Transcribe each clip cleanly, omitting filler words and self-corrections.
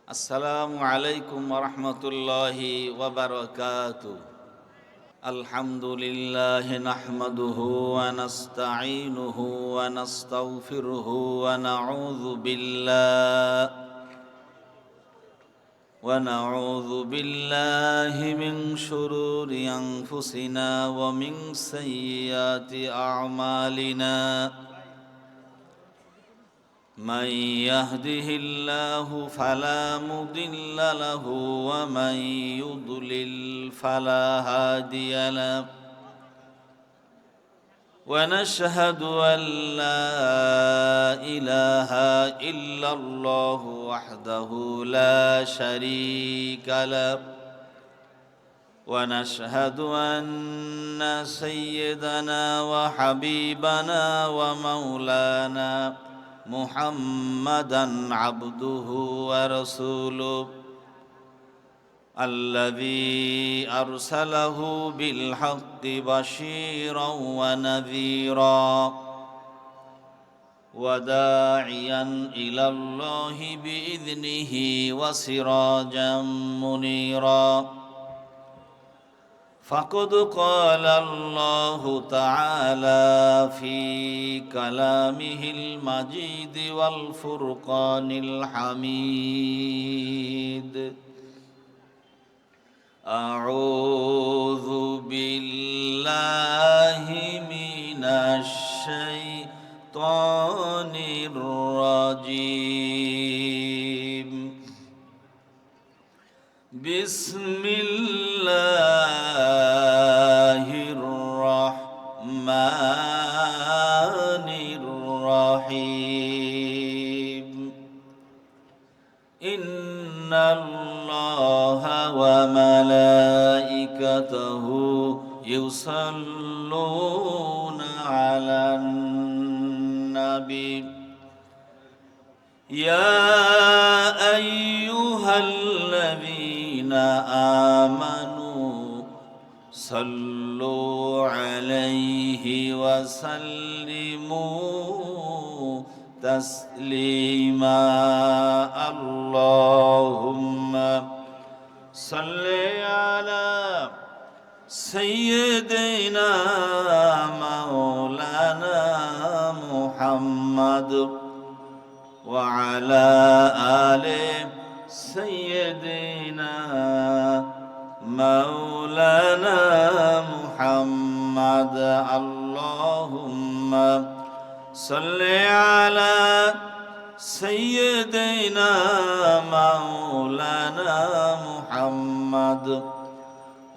আসসালামু আলাইকুম ওরহমতুল্লাহি ওয়াবারাকাতুহু। আলহামদুলিল্লাহি নাহমাদুহু ওয়া নাস্তাঈনুহু ওয়া নাস্তাগফিরুহু ওয়া নাউযু বিল্লাহি মিন শুরুরি আনফুসিনা ওয়া মিন সাইয়্যাতি আ'মালিনা। من يهده الله فلا مضل له ومن يضلل فلا هادي له ونشهد أن لا إله إلا الله وحده لا شريك له ونشهد أن سيدنا وحبيبنا ومولانا محمدًا عبده ورسوله الذي أرسله بالحق بشيرا ونذيرا وداعيا إلى الله بإذنه وسراجا منيرا. فقد قال الله تعالى في كلامه المجيد والفرقان الحميد: أعوذ بالله من الشيطان الرجيم. بسم الله الرحمن الرحيم. إن الله وملائكته يصلون على النبي يا أيها الذين آمنوا صلوا عليه وسلموا تسليما. اللهم صل على سيدنا مولانا محمد وعلى آل سيدنا مولانا محمد. اللهم صل على سيدنا مولانا محمد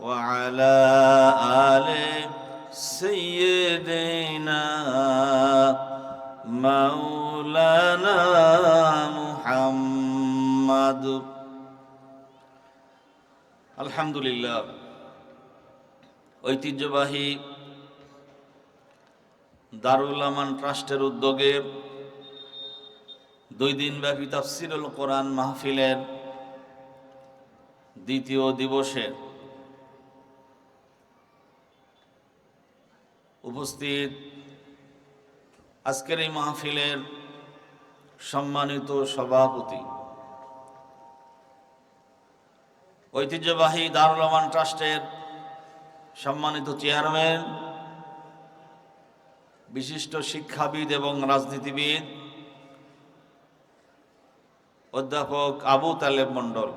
وعلى آل سيدنا مولانا محمد. আলহামদুলিল্লাহ, ঐতিহ্যবাহী দারুল আমান ট্রাস্টের উদ্যোগে 2 দিনব্যাপী তাফসীরুল কোরআন মাহফিলের দ্বিতীয় দিবসে উপস্থিত আজকের এই মাহফিলের সম্মানিত সভাপতি, ঐতিহ্যবাহী দারুল আমান ট্রাস্টের সম্মানিত চেয়ারম্যান, বিশিষ্ট শিক্ষাবিদ এবং রাজনীতিবিদ অধ্যাপক আবু তালেব মণ্ডল,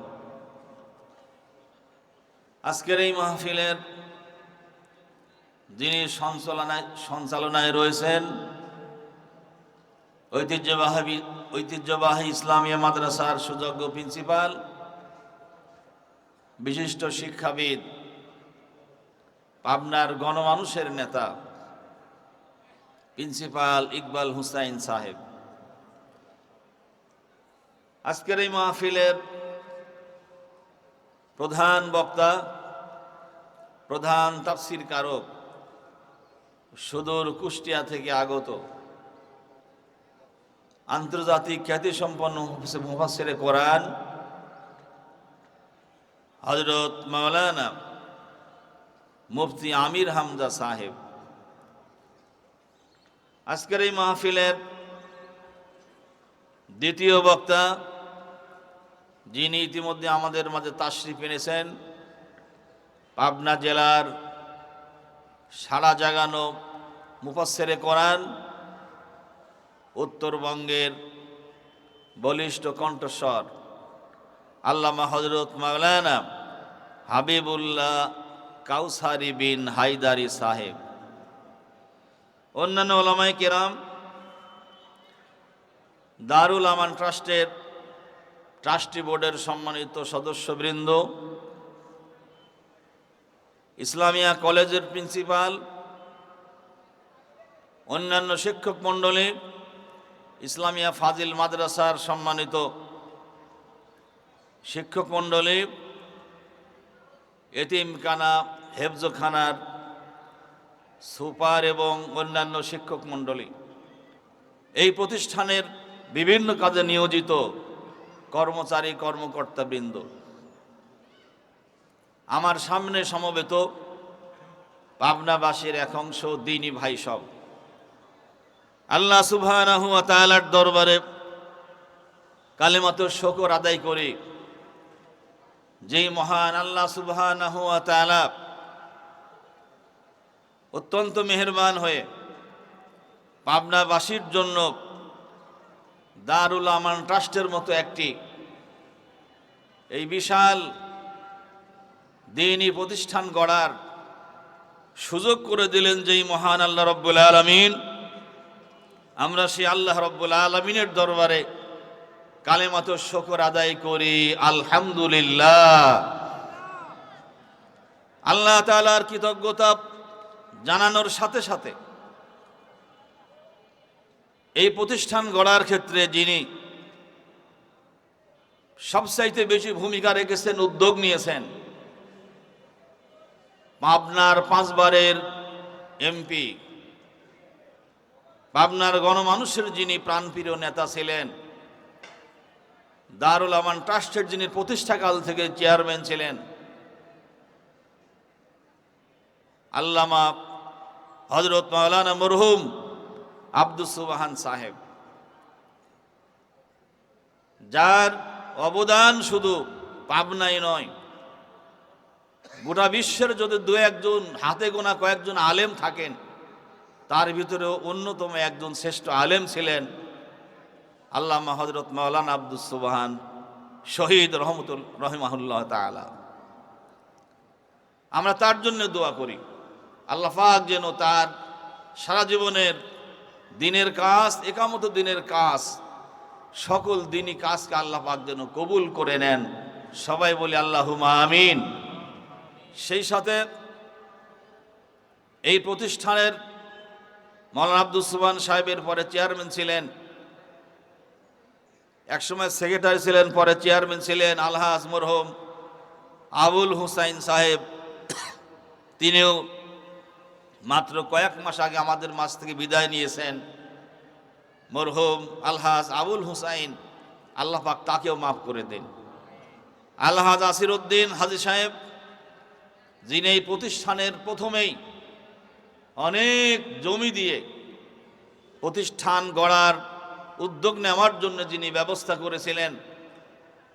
আজকের এই মাহফিলের যিনি সঞ্চালনায় রয়েছেন ঐতিহ্যবাহী ইসলামিয়া মাদ্রাসার সুযোগ্য প্রিন্সিপাল, বিশিষ্ট শিক্ষাবিদ, পাবনার গণমানুষের নেতা প্রিন্সিপাল ইকবাল হুসাইন সাহেব, আজকের এই মাহফিলের প্রধান বক্তা, প্রধান তাফসীর কারক, সুদূর কুষ্টিয়া থেকে আগত আন্তর্জাতিক খ্যাতিসম্পন্ন মুফাসসিরে কোরআন হযরত মাওলানা মুফতি আমির হামজা সাহেব, আজকের এই মাহফিলের দ্বিতীয় বক্তা যিনি ইতিমধ্যে আমাদের মাঝে তাশরিফ এনেছেন, পাবনা জেলার সারা জাগানো মুফাসসিরে কোরআন, উত্তরবঙ্গের বলিষ্ঠ কণ্ঠস্বর আল্লামা হযরত মাওলানা হাবিবুল্লাহ কাউসারি বিন হায়দারি সাহেব, অন্যান্য উলামায়ে কেরাম, দারুল আমান ট্রাস্টের ট্রাস্টি বোর্ডের সম্মানিত সদস্যবৃন্দ, ইসলামিয়া কলেজের প্রিন্সিপাল, অন্যান্য শিক্ষক মণ্ডলী, ইসলামিয়া ফাজিল মাদ্রাসার সম্মানিত শিক্ষক মণ্ডলী, এতিমখানা হেফজখানার সুপার এবং অন্যান্য শিক্ষক মণ্ডলী, এই প্রতিষ্ঠানের বিভিন্ন কাজে নিয়োজিত কর্মচারী কর্মকর্তাবৃন্দ, আমার সামনে সমবেত পাবনাবাসীর এক অংশ দ্বীনি ভাই সব, আল্লাহ সুবহানাহু ওয়া তাআলার দরবারে কালিমাতুশ শুকর আদায় করি, যেই মহান আল্লাহ সুবহানাহু ওয়া তাআলা অত্যন্ত মেহেরবান হয়ে পাবনাবাসীর জন্য দারুল আমান ট্রাস্টের মতো একটি এই বিশাল দ্বীনি প্রতিষ্ঠান গড়ার সুযোগ করে দিলেন। যেই মহান আল্লাহ রব্বুল আলামিন, আমরা সেই আল্লাহ রব্বুল আলামিনের দরবারে কালিমাতুশ শুকর আদায় করি আলহামদুলিল্লাহ। আল্লাহ তাআলার কৃতজ্ঞতা জানানোর সাথে সাথে এই প্রতিষ্ঠান গড়ার ক্ষেত্রে যিনি সবচাইতে বেশি ভূমিকা রেখেছেন, উদ্যোগ নিয়েছেন, পাবনার 5 বারের এমপি, পাবনার গণমানুষের যিনি প্রাণপ্রিয় নেতা ছিলেন, দারুল আমান ট্রাস্টের যিনি প্রতিষ্ঠাকাল থেকে চেয়ারম্যান ছিলেন, আল্লামা হযরত মাওলানা মরহুম আব্দুস সুবহান সাহেব, যার অবদান শুধু পাবনাই নয়, গোটা বিশ্বের যদি 2-1 হাতে গোনা কয়েকজন আলেম থাকেন, তার ভিতরে অন্যতম একজন শ্রেষ্ঠ আলেম ছিলেন আল্লামা হযরত মাওলানা আব্দুস সুবহান শহীদ রহিমাহুল্লাহ তাআলা। আমরা তার জন্য দোয়া করি, আল্লাহ পাক যেন তার সারা জীবনের দিনের কাজ, একামত দিনের কাজ, সকল দিনই কাজকে আল্লাহ পাক যেন কবুল করে নেন। সবাই বলি আল্লাহুম্মা আমিন। সেই সাথে এই প্রতিষ্ঠানের মাওলানা আব্দুস সুবহান সাহেবের পরে চেয়ারম্যান ছিলেন, একসময় সেক্রেটারি ছিলেন, পরে চেয়ারম্যান ছিলেন আলহাজ মরহুম আবুল হুসাইন সাহেব। তিনিও মাত্র কয়েক মাস আগে আমাদের মাঝ থেকে বিদায় নিয়েছেন। মরহুম আলহাজ আবুল হুসাইন, আল্লাহ পাক তাকেও মাফ করে দেন। আলহাজ আসিরউদ্দিন হাজী সাহেব, যিনি এই প্রতিষ্ঠানের প্রথমেই অনেক জমি দিয়ে প্রতিষ্ঠান গড়ার উদ্যোগ নেওয়ার জন্য যিনি ব্যবস্থা করেছিলেন,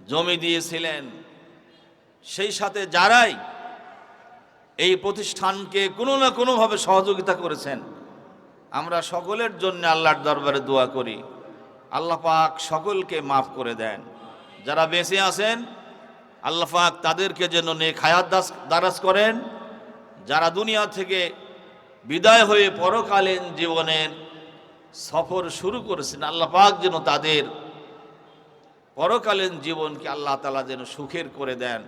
জমি দিয়েছিলেন, সেই সাথে যারাই এই প্রতিষ্ঠানকে কোনো না কোনোভাবে সহযোগিতা করেছেন, আমরা সকলের জন্য আল্লাহর দরবারে দোয়া করি, আল্লাহ পাক সকলকে মাফ করে দেন। যারা বেঁচে আছেন, আল্লাহ পাক তাদেরকে যেন নেক হায়াত দারাজ করেন। যারা দুনিয়া থেকে বিদায় হয়ে পরকালীন জীবনের সফর শুরু করেছেন, আল্লাহ পাক যেন তাদের পরকালীন জীবনকে আল্লাহ তাআলা যেন সুখের করে দেন।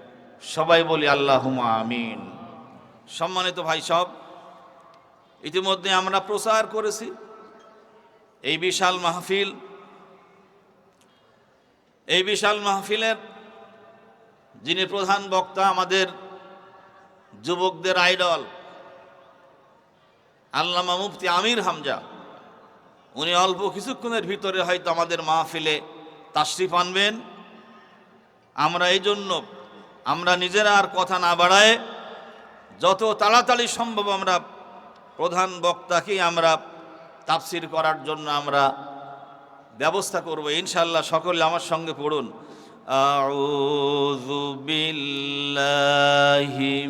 সবাই বলি আল্লাহুম্মা আমিন। সম্মানিত ভাই সব, ইতিমধ্যে আমরা প্রচার করেছি এই বিশাল মাহফিল, এই বিশাল মাহফিলের যিনি প্রধান বক্তা, আমাদের যুবকদের আইডল আল্লামা মুফতি আমির হামজা, উনি অল্প কিছুক্ষণের ভিতরে হয়তো আমাদের মাহফিলে তাশরিফ আনবেন। আমরা এই জন্য আমরা নিজেরা আর কথা না বাড়ায় যত তাড়াতাড়ি সম্ভব আমরা প্রধান বক্তাকেই আমরা তাফসির করার জন্য আমরা ব্যবস্থা করব ইনশাআল্লাহ। সকলে আমার সঙ্গে পড়ুন, আউযু বিল্লাহি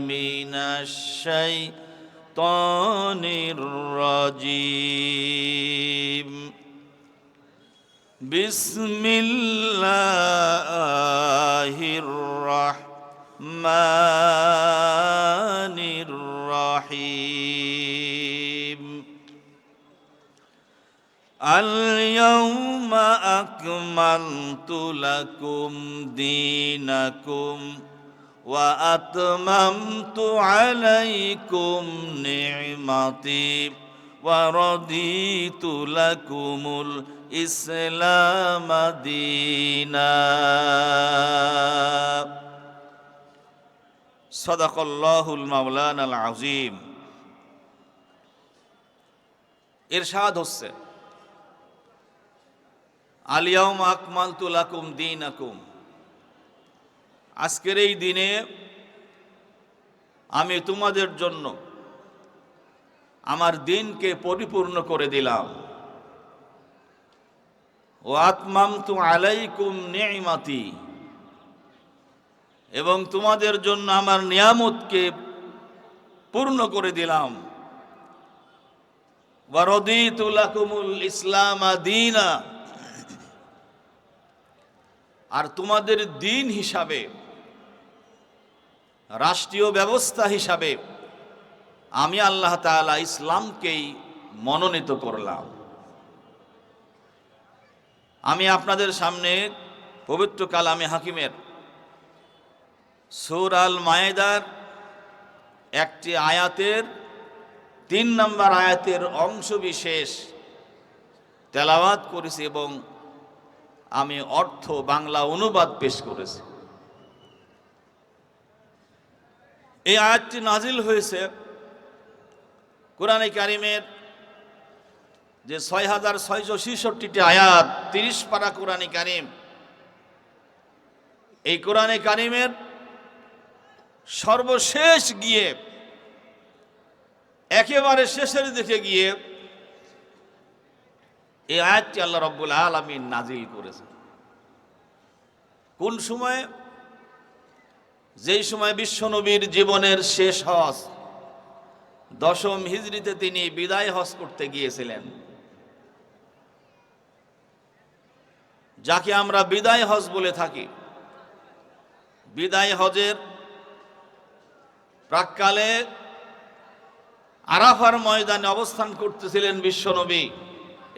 মিনাশ শাইতানির রাজীম বিসমিল্লাহির রাহমানির রাহিম আল-ইয়াওমা আকমালতু লাকুম দীনাকুম ওয়া আতমামতু আলাইকুম নি'মাতি ওয়া রাদিতু লাকুমুল ইসলাম দীনা। সাদাকাল্লাহুল মাওলানাল আযীম। ইরশাদ হচ্ছে আল ইয়াওমা আকমালতু লাকুম দীনাকুম, আজকের এই দিনে আমি তোমাদের জন্য আমার দিনকে পরিপূর্ণ করে দিলাম। ওয়া আতমামতু আলাইকুম নি'মাতি, এবং তোমাদের জন্য আমার নিয়ামতকে পূর্ণ করে দিলাম। ওয়া রাদিতু লাকুমুল ইসলাম দীনা, আর তোমাদের দিন হিসাবে, রাষ্ট্রীয় ব্যবস্থা হিসাবে আমি আল্লাহ তাআলা ইসলামকেই মনোনীত করলাম। আমি আপনাদের সামনে পবিত্র কালামে হাকিমের সূরা আল মায়েদার একটি আয়াতের 3 নম্বর আয়াতের অংশ বিশেষ তেলাওয়াত করেছি এবং আমি অর্থ বাংলা অনুবাদ পেশ করেছি। এই আয়াতটি নাজিল হয়েছে কোরআনে কারিমের যে 6666টি আয়াত, 30 পারা কোরআনে কারিম, এই কোরআনে কারিমের সর্বশেষ গিয়ে, একেবারে শেষের দিকে গিয়ে এই আয়াতটি আল্লাহ রাব্বুল আলামিন নাজিল করেছেন। কোন সময়ে? যেই সময় বিশ্বনবীর জীবনের শেষ হজ, 10ম হিজরিতে তিনি বিদায় হজ করতে গিয়েছিলেন, যাকে আমরা বিদায় হজ বলে থাকি। বিদায় হজের প্রাক্কালে আরাফার ময়দানে অবস্থান করতেছিলেন বিশ্বনবী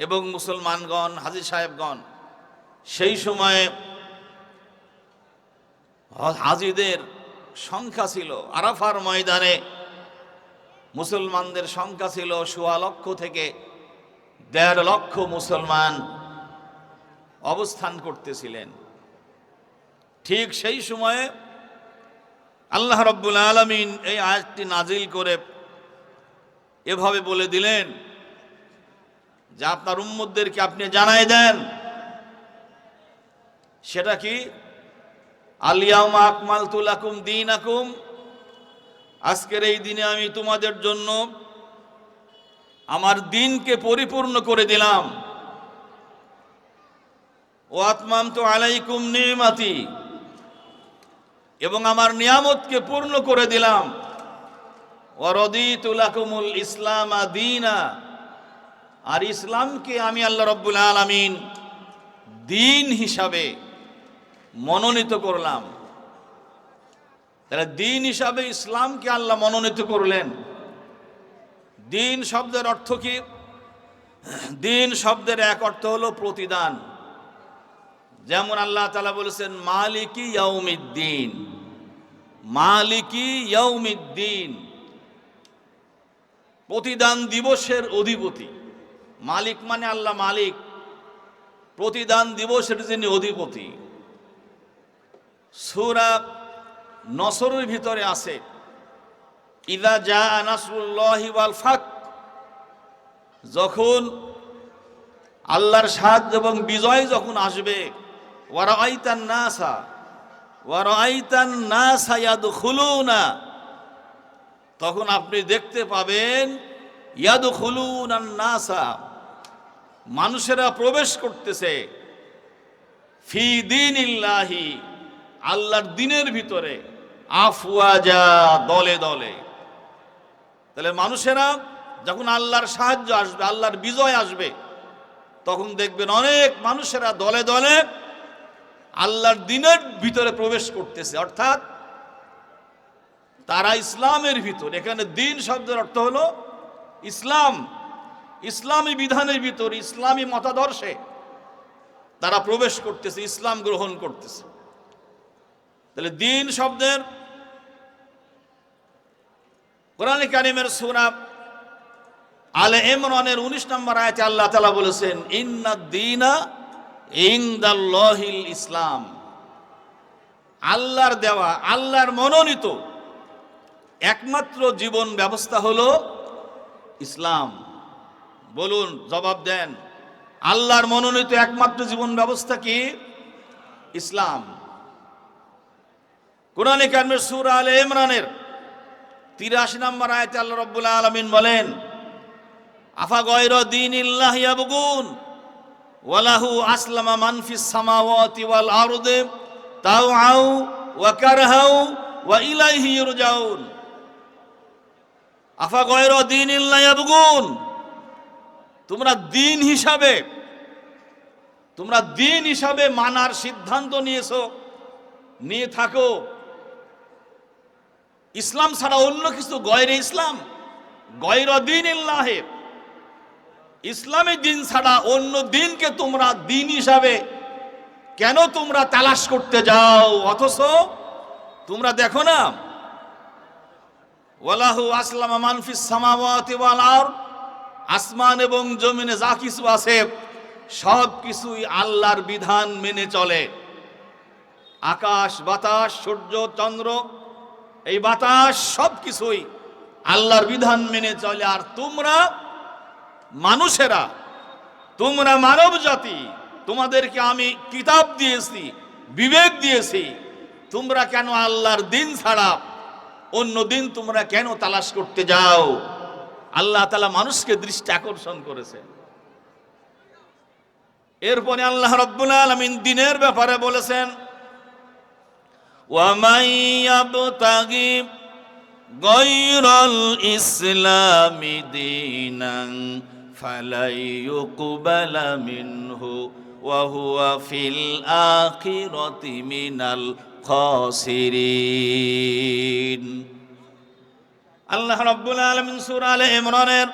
এবং মুসলমানগণ, হাজী সাহেবগণ। সেই সময়ে হাজীদের সংখ্যা ছিল, আরাফার ময়দানে মুসলমানদের সংখ্যা ছিল 1.25 লক্ষ থেকে 1.5 লক্ষ মুসলমান অবস্থান করতেছিলেন। ঠিক সেই সময়ে আল্লাহ রাব্বুল আলামিন এই আয়াতটি নাজিল করে এভাবে বলে দিলেন যে আপনার উম্মতদেরকে আপনি জানাই দেন। সেটা কি? আল ইয়াওমা আকমালতু লাকুম দীনাকুম, আজকের এই দিনে আমি তোমাদের জন্য আমার দিনকে পরিপূর্ণ করে দিলাম। ওয়া আতমামতু আলাইকুম নি'মাতি, এবং আমার নিয়ামতকে পূর্ণ করে দিলাম। ওয়া রাদিতু লাকুমুল ইসলাম দীনা, আর ইসলামকে আমি আল্লাহ রাব্বুল আলামিন দিন হিসাবে মনোনীত করলাম। তাহলে দিন হিসাবে ইসলামকে আল্লাহ মনোনীত করলেন। দিন শব্দের অর্থ কি? দিন শব্দের এক অর্থ হলো প্রতিদান। যেমন আল্লাহ তাআলা বলেছেন মালিকি ইয়াউমিদ্দিন, মালিকি ইয়াউমিদ্দিন, প্রতিদান দিবসের অধিপতি। মালিক মানে আল্লাহ মালিক, প্রতিদান দিবসের যিনি অধিপতি। সূরা নসরের ভিতরে আছে ইযা জাআ নাসরুল্লাহি ওয়াল ফাত, যখন আল্লাহর সাহায্য এবং বিজয় যখন আসবে, ওয়া রাআইতান নাসা ইয়াদখুলুনা, তখন আপনি দেখতে পাবেন ইয়াদখুলুনান নাসা, মানুষেরা প্রবেশ করতেছে, ফি দীনিল্লাহি, আল্লাহর দ্বীনের ভিতরে, আফওয়াজা, দলে দলে। তাহলে মানুষেরা যখন আল্লাহর সাহায্য আসবে, আল্লাহর বিজয় আসবে, তখন দেখবেন অনেক মানুষেরা দলে দলে আল্লাহর দ্বীনের ভিতরে প্রবেশ করতেছে, অর্থাৎ তারা ইসলামের ভিতর। এখানে দ্বীন শব্দের অর্থ হলো ইসলাম, ইসলামী বিধানের ভিতর, ইসলামী মতাদর্শে তারা প্রবেশ করতেছে, ইসলাম গ্রহণ করতেছে। তাহলে দ্বীন শব্দের কোরআনে কারিমের সূরা আলে ইমরানের 19 নম্বর আয়াতে আল্লাহ তাআলা বলেছেন, ইন্নাদ দীনা ইনদাল্লাহিল ইসলাম। আল্লাহর দেওয়া, আল্লাহর মনোনীত একমাত্র জীবন ব্যবস্থা হলো ইসলাম। বলুন, জবাব দেন, আল্লাহর মনোনীত একমাত্র জীবন ব্যবস্থা কি? ইসলাম। কোরআনে কারিমের সূরা আলে ইমরানের 83 নম্বর আয়াতে আল্লাহ রাব্বুল আলামিন বলেন, আফা গায়রা দীনিল্লাহি ইয়াবগুন ওয়ালাহু আসলামা মান ফিস সামাওয়াতি ওয়াল আরদি তাওআউ ওয়া কারহাউ ওয়া ইলাইহি ইরজাউন। আফা গায়রা দীনিল্লাহি ইয়াবগুন, তোমরা দ্বীন হিসাবে মানার সিদ্ধান্ত নিয়েছো, নিয়ে থাকো। ইসলাম ছাড়া অন্য কিছু, গয়রে ইসলাম, গয়রা দীনিল্লাহ, ইসলামী দিন ছাড়া অন্য দিনকে তোমরা দিন হিসাবে কেন তোমরা তালাশ করতে যাও? অথচ তোমরা দেখো না, ওয়ালাহু আসলামা মান ফিস সামাওয়াতি ওয়াল আরদ, আসমান এবং জমিনে যা কিছু আছে সব কিছুই আল্লাহর বিধান মেনে চলে। আকাশ বাতাস, সূর্য চন্দ্র, এই বাতাস সব কিছুই আল্লাহর বিধান মেনে চলে। আর তোমরা মানুষেরা, তোমরা মানব জাতি, তোমাদেরকে আমি কিতাব দিয়েছি, বিবেক দিয়েছি, তোমরা কেন আল্লাহর দিন ছাড়া অন্য দিন তোমরা কেন তালাশ করতে যাও? আল্লাহ তাআলা মানুষকে দৃষ্টি আকর্ষণ করেছে। এরপরে আল্লাহ রাব্বুল আলামিন দ্বীনের ব্যাপারে বলেছেন, ওয়া মান ইয়াবতাগি গায়রাল ইসলামি দীনান ফালাই ইউকবালা মিনহু ওয়া হুয়া ফিল আখিরাতি মিনাল খাসিরিন। আল্লাহ রাব্বুল আলামিন সূরা আলে ইমরানের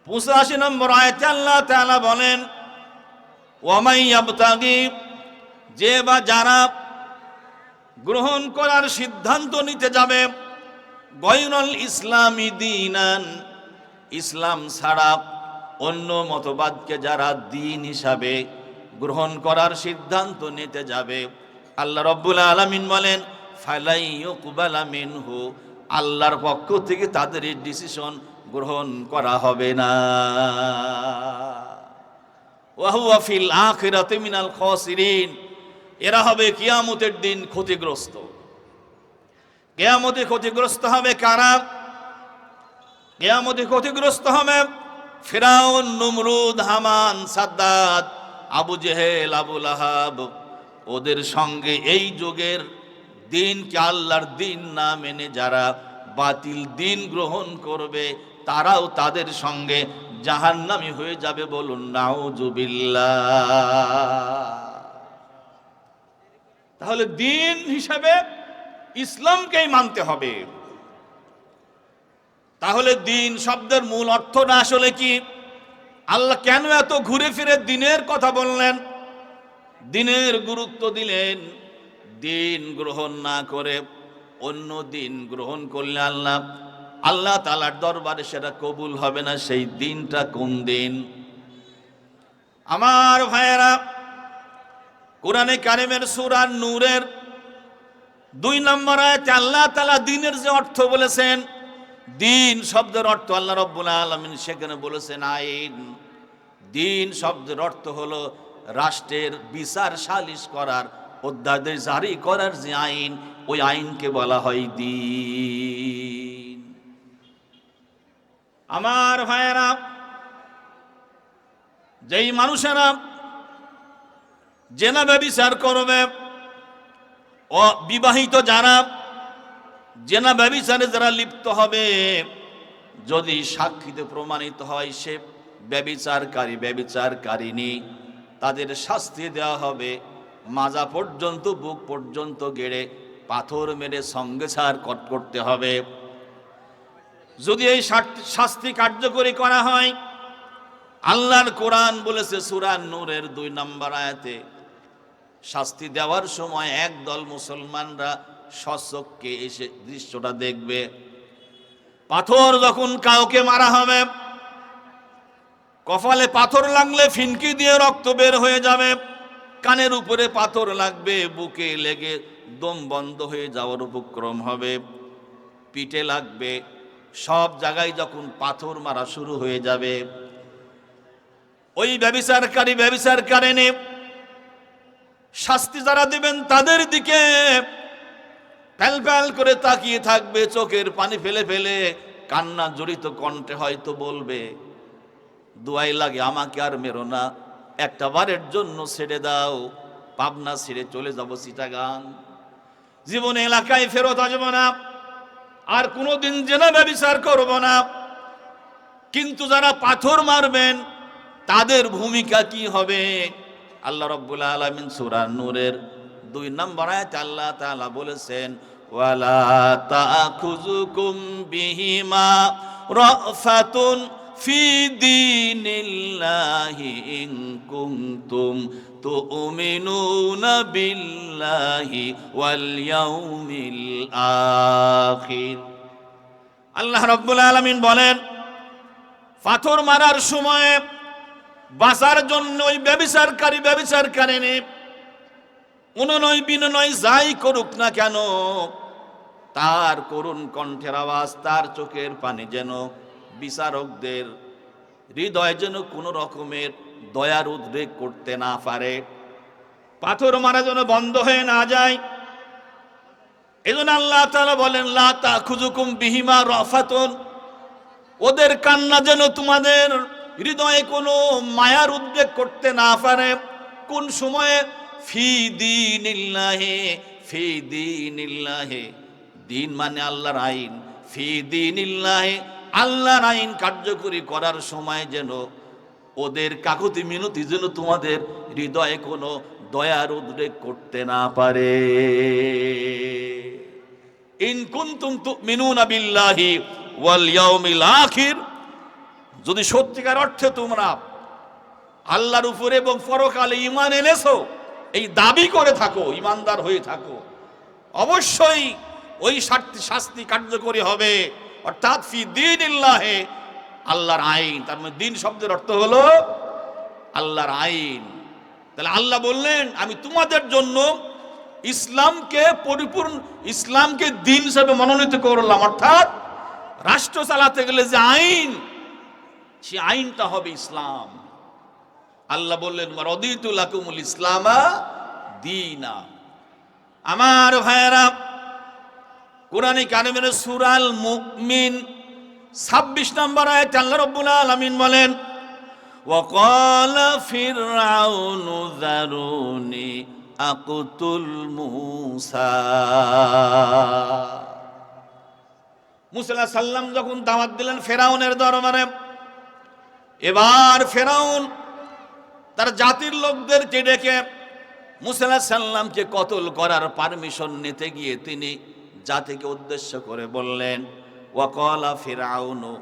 85 নম্বর আয়াতে আল্লাহ তাআলা বলেন, ওয়া মান ইয়াবতাগি, যে বা যারা গ্রহণ করার সিদ্ধান্ত নিতে যাবে, গায়রাল ইসলামি দীনান, ইসলাম ছাড়া অন্য মতবাদকে যারা দ্বীন হিসাবে গ্রহণ করার সিদ্ধান্ত নিতে যাবে, আল্লাহ রাব্বুল আলামিন বলেন, ফালাই ইউকবালা মিনহু, আল্লাহর পক্ষ থেকে তাদের এই ডিসিশন গ্রহণ করা হবে না। ওয়া হুয়া ফিল আখিরাতি মিনাল খাসিরিন, এরা হবে কিয়ামতের দিন ক্ষতিগ্রস্ত। কিয়ামতে ক্ষতিগ্রস্ত হবে কারা? কিয়ামতে ক্ষতিগ্রস্ত হবে ফিরাউন, নমরুদ, হামান, সাদ্দাত, আবু জেহেল, আবু লাহাব। ওদের সঙ্গে এই যুগের দিনকে, আল্লাহর দিন না মেনে যারা বাতিল দিন গ্রহণ করবে, তারাও তাদের সঙ্গে জাহান্নামী হয়ে যাবে। বলুন নাউজুবিল্লাহ। তাহলে দিন হিসাবে ইসলামকেই মানতে হবে। তাহলে দিন শব্দের মূল অর্থটা আসলে কি? আল্লাহ কেন এত ঘুরে ফিরে দিনের কথা বললেন, দিনের গুরুত্ব দিলেন? দিন গ্রহণ না করে অন্য দিন গ্রহণ করলে আল্লাহ তাআলার দরবারে সেটা কবুল হবে না। সেই দিনটা কোন দিন? আমার ভাইয়েরা, কোরআনে কারিমের সূরা নূরের 2 নম্বর আয়াতে আল্লাহ তাআলা দিনের যে অর্থ বলেছেন, দিন শব্দের অর্থ আল্লাহ রাব্বুল আলামিন সেখানে বলেছেন আইন। দিন শব্দের অর্থ হলো রাষ্ট্রের বিচার সালিশ করার, অধ্যাদেশ জারি করার যে আইন, ওই আইনকে বলা হয় দিন। আমার ভাইয়েরা, যেই মানুষেরা জেনা ব্যভিচার করবে, বিবাহিত যারা জেনা ব্যভিচারে যারা লিপ্ত হবে, যদি সাক্ষীতে প্রমাণিত হয় সে ব্যভিচারকারী ব্যভিচারকারিণী, তাদের শাস্তি দেওয়া হবে মাজা পর্যন্ত, বুক পর্যন্ত গেড়ে পাথর মেরে সঙ্গে ছাড় করতে হবে। যদি এই শাস্তি কার্যকরী করা হয়, আল্লাহর কোরআন বলেছে সূরা নূরের 2 নম্বর আয়াতে, শাস্তি দেওয়ার সময় একদল মুসলমানরা স্বচক্ষে এসে দৃশ্যটা দেখবে। পাথর যখন কাউকে মারা হবে, কপালে পাথর লাগলে ফিনকি দিয়ে রক্ত বের হয়ে যাবে, কানের উপরে পাথর লাগবে, বুকে লেগে দম বন্ধ হয়ে যাওয়ার উপক্রম হবে, পিঠে লাগবে, সব জায়গায় যখন পাথর মারা শুরু হয়ে যাবে, ওই ব্যভিচারকারী ব্যভিচারকারিণী শাস্তি যারা দিবেন তাদের দিকে প্যাল প্যাল করে তাকিয়ে থাকবে, চোখের পানি ফেলে ফেলে কান্না জড়িত কণ্ঠে হয়তো বলবে, দুয়াই লাগে আমাকে আর মেরো না, একটা বারের জন্য ছেড়ে দাও, পাবনা ছেড়ে চলে যাব চিটাগাং, জীবনে এলাকায় ফেরত আসবো না, আর কোনোদিন জেনা ব্যভিচার করব না। কিন্তু যারা পাথর মারবেন তাদের ভূমিকা কি হবে? আল্লাহ রাব্বুল আলামিন সূরা নূরের 2 নম্বর আয়াতে আল্লাহ তাআলা বলেছেন, ওয়ালা তাখুযুকুম বিহিমা রাফাতুন ফি দীনিল্লাহি ইন কুনতুম তুমিনুনা বিল্লাহি ওয়াল ইয়াউমিল আখির। আল্লাহ রাব্বুল আলামিন বলেন, পাথর মারার সময় বাঁচার জন্য ওই ব্যভিচারকারী ব্যভিচারকারিণী অনুনয় বিনয় যাই করুক না কেন, তার করুণ কণ্ঠের আওয়াজ, তার চোখের পানি যেন বিচারকদের হৃদয় যেন কোনো রকমের দয়ার উদ্রেক করতে না পারে, পাথর মারা যেন বন্ধ হয়ে না যায়। এজন্য আল্লাহ তাআলা বলেন, লা তাখুযুকুম বিহিমা রাফাতুন, ওদের কান্না যেন তোমাদের হৃদয়ে কোনো মায়ার উদ্রেক করতে না পারে। কোন সময়ে? ফি দীনিল্লাহি, ফি দীনিল্লাহি, দিন মানে আল্লাহর আইন, ফি দীনিল্লাহি, আল্লাহর আইন কার্যকরী করার সময় যেন ওদের কাকুতি মিনতি যেন তোমাদের হৃদয়ে কোনো দয়ার উদ্রেক করতে না পারে। ইন কুনতুম তুমিনুনা বিল্লাহি ওয়াল ইয়াউমিল আখির, যদি সত্যিকার অর্থে তোমরা আল্লাহর উপরে এবং পরকালে ঈমান এনেছো, এই দাবি করে থাকো, ঈমানদার হয়ে থাকো, অবশ্যই ওই শাস্তি কার্যকরী হবে। অর্থাৎ ফি দীনিল্লাহি, আল্লাহর আইন, তার মানে দিন শব্দের অর্থ হলো আল্লাহর আইন। তাহলে আল্লাহ বললেন, আমি তোমাদের জন্য ইসলামকে পরিপূর্ণ, ইসলামকে দিন হিসেবে মনোনীত করলাম। অর্থাৎ রাষ্ট্র চালাতে গেলে যে আইন, সে আইনটা হবে ইসলাম। আল্লাহ বললেন, রাদিতু লাকুমুল ইসলামা দীনা। আমার ভাইয়েরা, কোরআনে কারিমের সূরা আল মুমিন 26 নম্বর আয়াতে আল্লাহ রাব্বুল আলামিন বলেন, ওয়া ক্বালা ফিরআউনু যারুনি আকুতুল মূসা। মুসা আলাইহিস সালাম যখন দাওয়াত দিলেন ফেরাউনের দরবারে, এবার ফেরাউন তার জাতির লোকদেরকে ডেকে মুসা আলাইহিস সালামকে কতল করার পারমিশন নিতে গিয়ে তিনি জাতিকে উদ্দেশ্য করে বললেন, ওয়াকালা ফিরআউনু,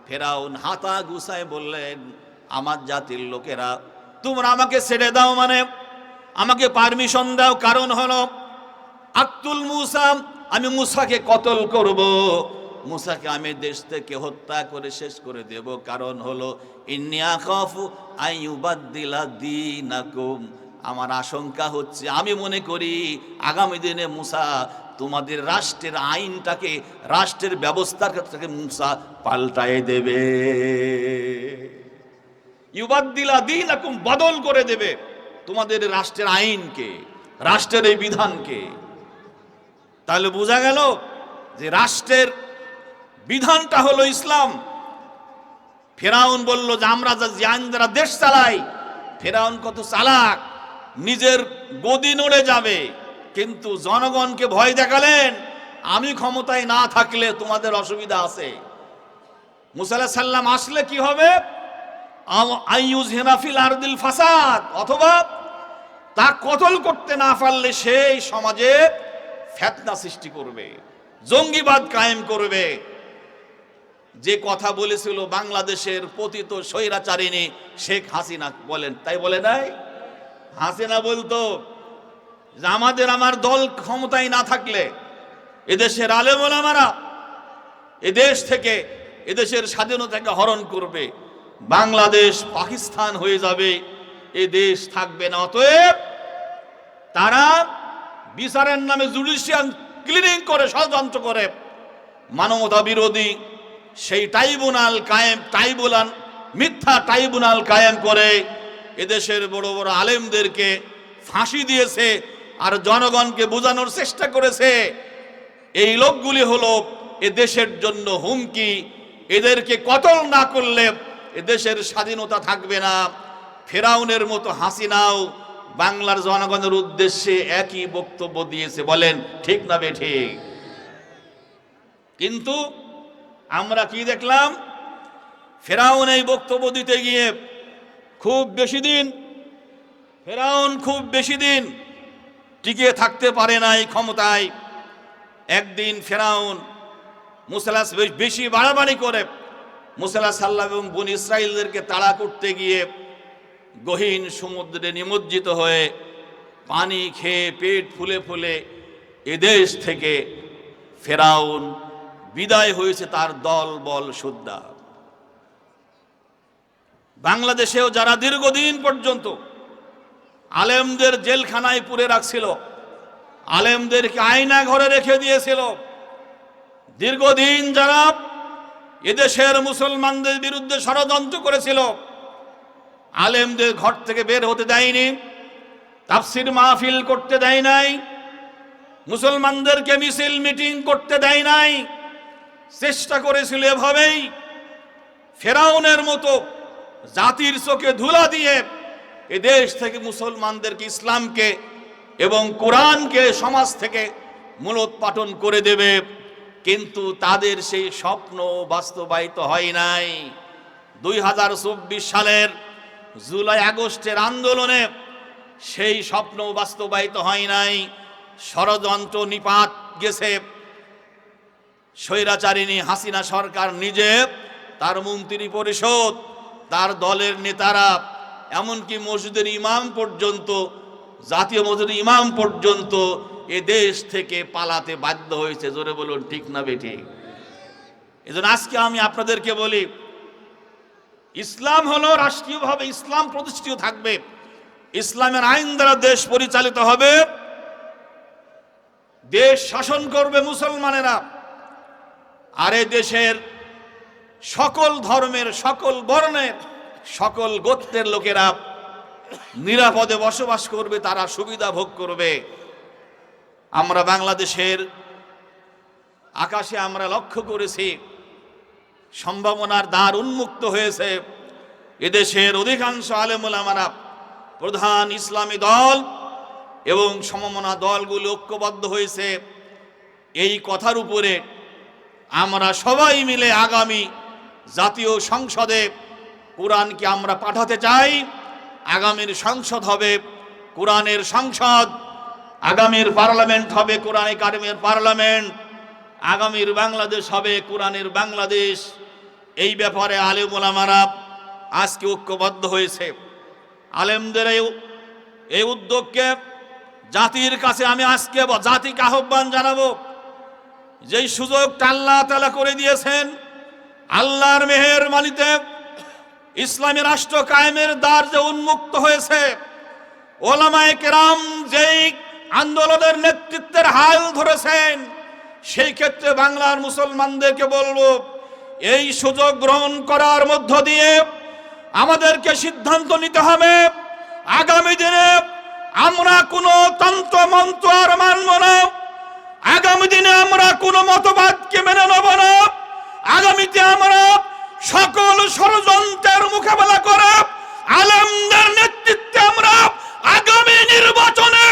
ফেরাউন হাতা গুছায় বললেন, আমার জাতির লোকেরা তোমরা আমাকে ছেড়ে দাও, মানে আমাকে পারমিশন দাও, কারণ হলো আক্তুল মূসা, আমি মূসাকে কতল করব, মূসাকে আমি দেশ থেকে হত্যা করে শেষ করে দেব। কারণ হলো ইন্নী আখাফু আইয়ুবাদদিলা দীনাকুম, আমার আশঙ্কা হচ্ছে, আমি মনে করি আগামী দিনে মূসা তোমাদের রাষ্ট্রের আইনটাকে, রাষ্ট্রের ব্যবস্থাটাকে মূসা পাল্টায় দেবে। ইউবাদদিলা দীনাকুম, বদল করে দেবে তোমাদের রাষ্ট্রের আইনকে, রাষ্ট্রের এই বিধানকে। তাহলে বোঝা গেল যে রাষ্ট্রের বিধানটা হলো ইসলাম। ফেরাউন বলল যে আমরা যে আইন দ্বারা দেশ চালাই, ফেরাউন কত চালাক, নিজের গদি নড়ে যাবে, কিন্তু জনগণকে ভয় দেখালেন আমি ক্ষমতায় না থাকলে তোমাদের অসুবিধা আছে। মুসা আলাইহিস সালাম আসলে কি হবে? আইয়ুযহিরা ফিল আরদিল ফাসাদ, অথবা তা কতল করতে না পারলে সেই সমাজে ফিতনা সৃষ্টি করবে, জঙ্গিবাদ কায়েম করবে। যে কথা বলেছিল বাংলাদেশের পতিত স্বৈরাচারিণী শেখ হাসিনা, বলেন তাই বলে নাই? হাসিনা বলতো যে আমার দল ক্ষমতায় না থাকলে এদেশের আলেম ওলামারা এদেশ থেকে, এদেশের স্বাধীনতাকে হরণ করবে, বাংলাদেশ পাকিস্তান হয়ে যাবে, এ দেশ থাকবে না। অতএব তারা বিচারের নামে জুডিশিয়াল ক্লিনিং করে, ষড়যন্ত্র করে, মানবতা বিরোধী সেই মিথ্যা ট্রাইব্যুনাল কায়েম করে এদেশের বড় বড় আলেমদেরকে ফাঁসি দিয়েছে আর জনগণকে বোঝানোর চেষ্টা করেছে এই লোকগুলি হলো এ দেশের জন্য হুমকি, এদেরকে কতল না করলে এ দেশের স্বাধীনতা থাকবে না। ফেরাউনের মতো হাসিনাও বাংলার জনগণের উদ্দেশ্যে একই বক্তব্য দিয়েছে, বলেন ঠিক না বেঠিক? কিন্তু আমরা কি দেখলাম? ফেরাউন এই বক্তব্য দিতে গিয়ে খুব বেশি দিন টিকে থাকতে পারে নাই ক্ষমতায়। একদিন ফেরাউন মুসা বেশি বাড়াবাড়ি করে মুসা আলাইহিস সালাম এবং বনী ইসরাইলদেরকে তাড়া করতে গিয়ে গহীন সমুদ্রে নিমজ্জিত হয়ে পানি খেয়ে পেট ফুলে ফুলে এদেশ থেকে ফেরাউন বিদায় হয়েছে তার দল বল সুদ্ধা। বাংলাদেশেও যারা দীর্ঘদিন পর্যন্ত আলেমদের জেলখানায় পুরে রাখছিল, আলেমদেরকে আয়না ঘরে রেখে দিয়েছিল, দীর্ঘদিন যারা এদেশের মুসলমানদের বিরুদ্ধে ষড়যন্ত্র করেছিল, আলেমদের ঘর থেকে বের হতে দেয়নি, তাফসির মাহফিল করতে দেয় নাই, মুসলমানদেরকে মিছিল মিটিং করতে দেয় নাই, চেষ্টা করেছিল এভাবেই ফেরাউনের মতো জাতির চোখে ধুলা দিয়ে এ দেশ থেকে মুসলমানদেরকে, ইসলামকে এবং কোরআনকে সমাজ থেকে মূলোৎপাটন করে দেবে। কিন্তু তাদের সেই স্বপ্ন বাস্তবায়িত হয় নাই। 2024 সালের জুলাই আগস্টের আন্দোলনে সেই স্বপ্ন বাস্তবায়িত হয় নাই। ষড়যন্ত্র নিপাত গেছে। স্বৈরাচারিণী হাসিনা সরকার নিজে, তার মন্ত্রী পরিষদ, তার দলের নেতারা, এমনকি মসজিদের ইমাম পর্যন্ত, জাতীয় মসজিদের ইমাম পর্যন্ত এ দেশ থেকে পালাতে বাধ্য হয়েছে। জোরে বলুন ঠিক না বেঠিক? এজন্য আজকে আমি আপনাদেরকে বলি, ইসলাম হলো রাষ্ট্রীয়ভাবে ইসলাম প্রতিষ্ঠিত থাকবে, ইসলামের আইন দ্বারা দেশ পরিচালিত হবে, দেশ শাসন করবে মুসলমানেরা। আর এ দেশের সকল ধর্মের, সকল বর্ণের, সকল গোত্রের লোকেরা নিরাপদে বসবাস করবে, তারা সুবিধা ভোগ করবে। আমরা বাংলাদেশের আকাশে আমরা লক্ষ্য করেছি সম্ভাবনার দ্বার উন্মুক্ত হয়েছে। এদেশের অধিকাংশ আলেম ওলামারা, প্রধান ইসলামী দল এবং সমমনা দলগুলো ঐক্যবদ্ধ হয়েছে এই কথার উপরে আমরা সবাই মিলে আগামী জাতীয় সংসদে কোরআনকে আমরা পাঠাতে চাই। আগামীর সংসদ হবে কোরআনের সংসদ, আগামীর পার্লামেন্ট হবে কোরআনে কারিমের পার্লামেন্ট, আগামীর বাংলাদেশ হবে কোরআনের বাংলাদেশ। এই ব্যাপারে আলেম ওলামারা আজকে ঐক্যবদ্ধ হয়েছে। আলেমদের এই উদ্যোগকে জাতির কাছে আমি আজকে জাতিকে আহ্বান জানাবো, যেই সুযোগটা আল্লাহ তাআলা করে দিয়েছেন, আল্লাহর মেহেরবানিতে ইসলামী রাষ্ট্র কায়েমের দ্বার যে উন্মুক্ত হয়েছে, ওলামায়ে কেরাম যেই আন্দোলনের নেতৃত্বের হাল ধরেছেন, সেই ক্ষেত্রে বাংলার মুসলমানদেরকে বলবো, এই সুযোগ গ্রহণ করার মধ্য দিয়ে আমাদেরকে সিদ্ধান্ত নিতে হবে আগামী দিনে আমরা কোনো তন্ত্র মন্ত্র আর মানব না, আগামী দিনে আমরা কোনো মতবাদকে মেনে নেব না, আগামীতে আমরা সকল ষড়যন্ত্রের মোকাবেলা করে আলেমদের নেতৃত্বে আমরা আগামী আগামী নির্বাচনে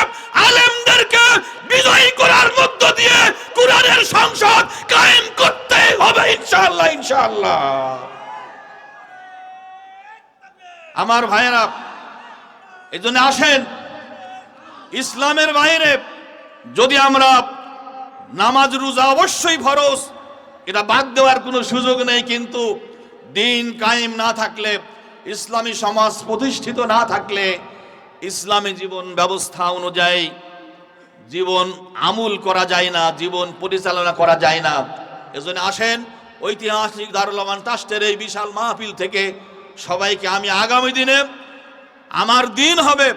আলেমদেরকে বিজয়ী করার মধ্য দিয়ে কুরআনের সংসদ কায়েম করতে হবে ইনশাআল্লাহ, ইনশাআল্লাহ। আমার ভাইয়েরা, এজন্য আসেন, ইসলামের বাইরে যদি আমরা নামাজ রোজা অবশ্যই ফরজ, এটা বাদ দেওয়ার কোনো সুযোগ নেই, কিন্তু দিন কায়েম না থাকলে, ইসলামী সমাজ প্রতিষ্ঠিত না থাকলে, ইসলামী জীবন ব্যবস্থা অনুযায়ী জীবন আমল করা যায় না, জীবন পরিচালনা করা যায় না। এজন্য আসেন, ঐতিহাসিক দারুল আমান ট্রাস্টের এই বিশাল মাহফিল থেকে সবাইকে আমি আগামী দিনে আমার দিন হবে,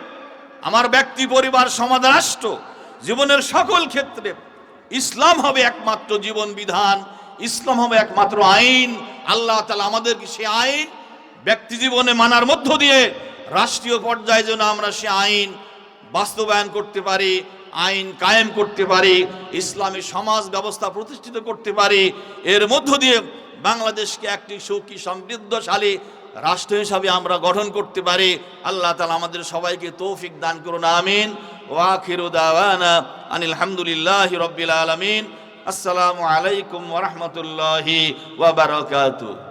আমার ব্যক্তি, পরিবার, সমাজ, রাষ্ট্র, জীবনের সকল ক্ষেত্রে ইসলাম হবে একমাত্র জীবন বিধান, ইসলাম হবে একমাত্র আইন। আল্লাহ তাআলা আমাদেরকে সে আইন ব্যক্তি জীবনে মানার মধ্য দিয়ে রাষ্ট্রীয় পর্যায়ে যেন আমরা সে আইন বাস্তবায়ন করতে পারি, আইন কায়েম করতে পারি, ইসলামী সমাজ ব্যবস্থা প্রতিষ্ঠিত করতে পারি, এর মধ্য দিয়ে বাংলাদেশকে একটি সুখী সমৃদ্ধশালী রাষ্ট্র হিসাবে আমরা গঠন করতে পারি। আল্লাহ তাআলা আমাদের সবাইকে তৌফিক দান করুন, আমিন। ওয়া আখিরু দাওয়ানা আনিল হামদুলিল্লাহি রাব্বিল আলামিন। আসসালামু আলাইকুম ওয়া রাহমাতুল্লাহি ওয়া বারাকাতুহু।